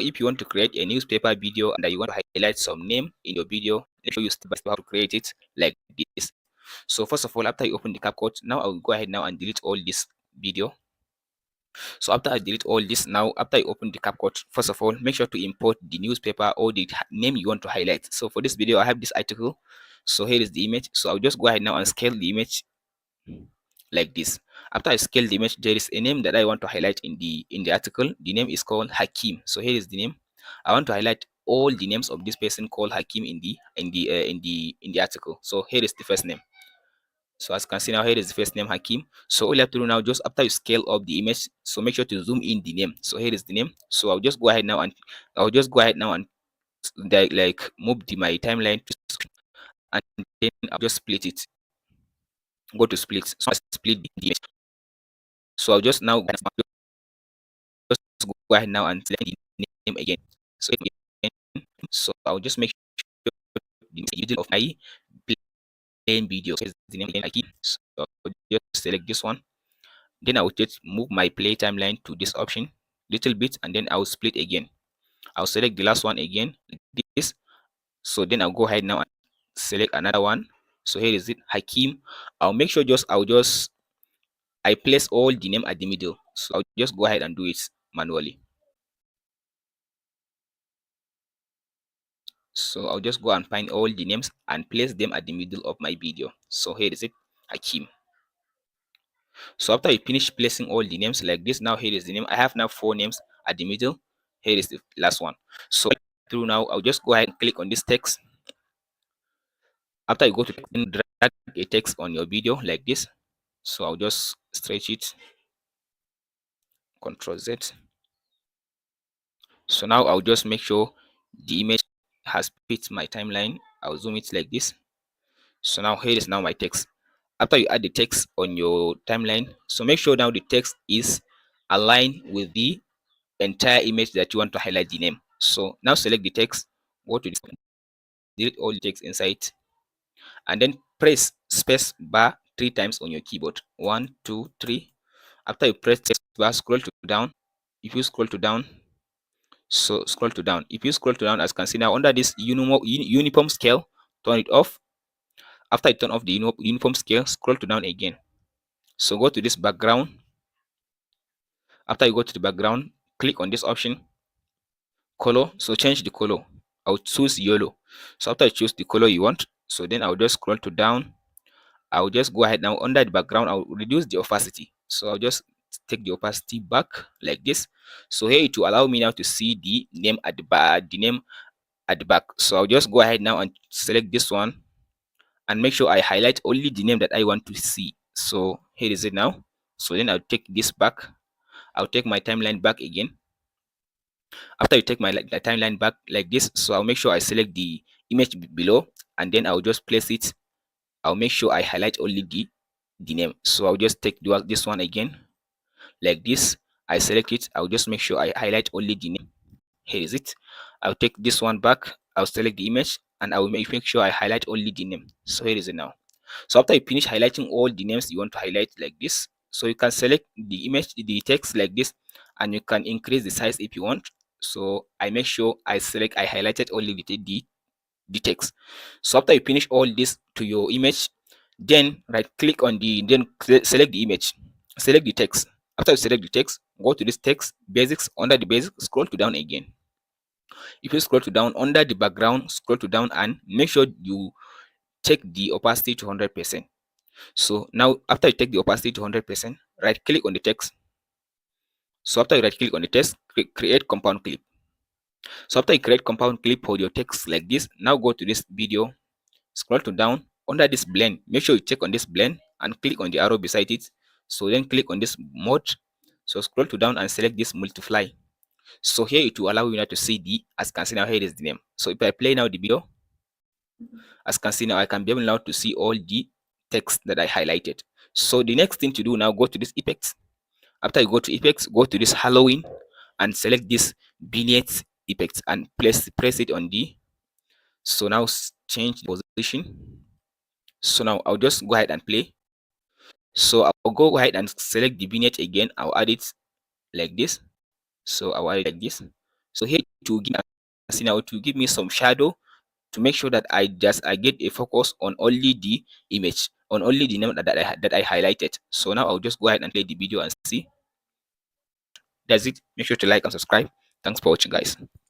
if you want to create a newspaper video and you want to highlight some name in your video, let me show you step by step how to create it like this. So first of all, after you open the CapCut, now I will go ahead now and delete all this video. So after I delete all this, now after I open the CapCut, first of all, make sure to import the newspaper or the name you want to highlight. So for this video, I have this article. So here is the image. So I'll just go ahead now and scale the image like this. After I scale the image, there is a name that I want to highlight in the article. The name is called Hakim. So here is the name. I want to highlight all the names of this person called Hakim in the article. So here is the first name. So as you can see now, here is the first name Hakim. So all you have to do now, just after you scale up the image, so make sure to zoom in the name. So here is the name. So I'll just go ahead now and like move my timeline to, and then I'll just split it. Go to split. So I split the image. So I'll just now just go ahead now and select the name again. So again, so I'll just make sure the middle of my playing video is the name again. So I'll just select this one. Then I will just move my play timeline to this option little bit, and then I'll split again. I'll select the last one again, like this. So then I'll go ahead now and select another one. So here is it, Hakim. I place all the name at the middle. So I'll just go ahead and do it manually. So I'll just go and find all the names and place them at the middle of my video. So here is it, Hakim. So after you finish placing all the names like this, now here is the name. I have now 4 names at the middle. Here is the last one. So through now, I'll just go ahead and click on this text. After you go to drag a text on your video like this. So I'll just stretch it. Control Z. So now I'll just make sure the image has fit my timeline. I'll zoom it like this. So now here is now my text. After you add the text on your timeline, so make sure now the text is aligned with the entire image that you want to highlight the name. So now select the text, go to this, delete all the text inside, and then press space bar 3 times on your keyboard. 1, 2, 3. After you press space bar, scroll to down. If you scroll to down, so scroll to down. If you scroll to down, as you can see now under this uniform scale, turn it off. After you turn off the uniform scale, scroll to down again. So go to this background. After you go to the background, click on this option, color. So change the color. I'll choose yellow. So after I choose the color you want, so then I'll just scroll to down. I'll just go ahead now under the background. I'll reduce the opacity. So I'll just take the opacity back like this. So here it will allow me now to see the name at the back. So I'll just go ahead now and select this one and make sure I highlight only the name that I want to see. So here is it now. So then I'll take this back. I'll take my timeline back again. After you take my the timeline back like this, so I'll make sure I select the image below, and then I'll just place it. I'll make sure I highlight only the name. So I'll just take this one again like this. I select it. I'll just make sure I highlight only the name. Here is it. I'll take this one back. I'll select the image, and I will make sure I highlight only the name. So here is it now. So after you finish highlighting all the names you want to highlight like this, so you can select the image, the text like this, and you can increase the size if you want. So I make sure I highlighted only the text. So after you finish all this to your image, then select the image, select the text. After you select the text, go to this text basics. Under the basics, scroll to down again. If you scroll to down under the background, scroll to down and make sure you take the opacity to 100%. So now after you take the opacity to 100%, right click on the text. So after you right click on the text, create compound clip. So after you create compound clip for your text like this, now go to this video, scroll to down under this blend. Make sure you check on this blend and click on the arrow beside it. So then click on this mode. So scroll to down and select this multiply. So here it will allow you now to see as you can see now, here is the name. So if I play now the video, as you can see now, I can be able now to see all the text that I highlighted. So the next thing to do now, go to this effects. After you go to effects, go to this Halloween and select this vignette effect and press it on the. So now change the position. So now I'll just go ahead and play. So I'll go ahead and select the vignette again. I'll add it like this. So I'll add it like this. So here to give, see now, to give me some shadow to make sure that I get a focus on only the image, on only the name that I highlighted. So now I'll just go ahead and play the video and see. That's it. Make sure to like and subscribe. Thanks for watching, guys.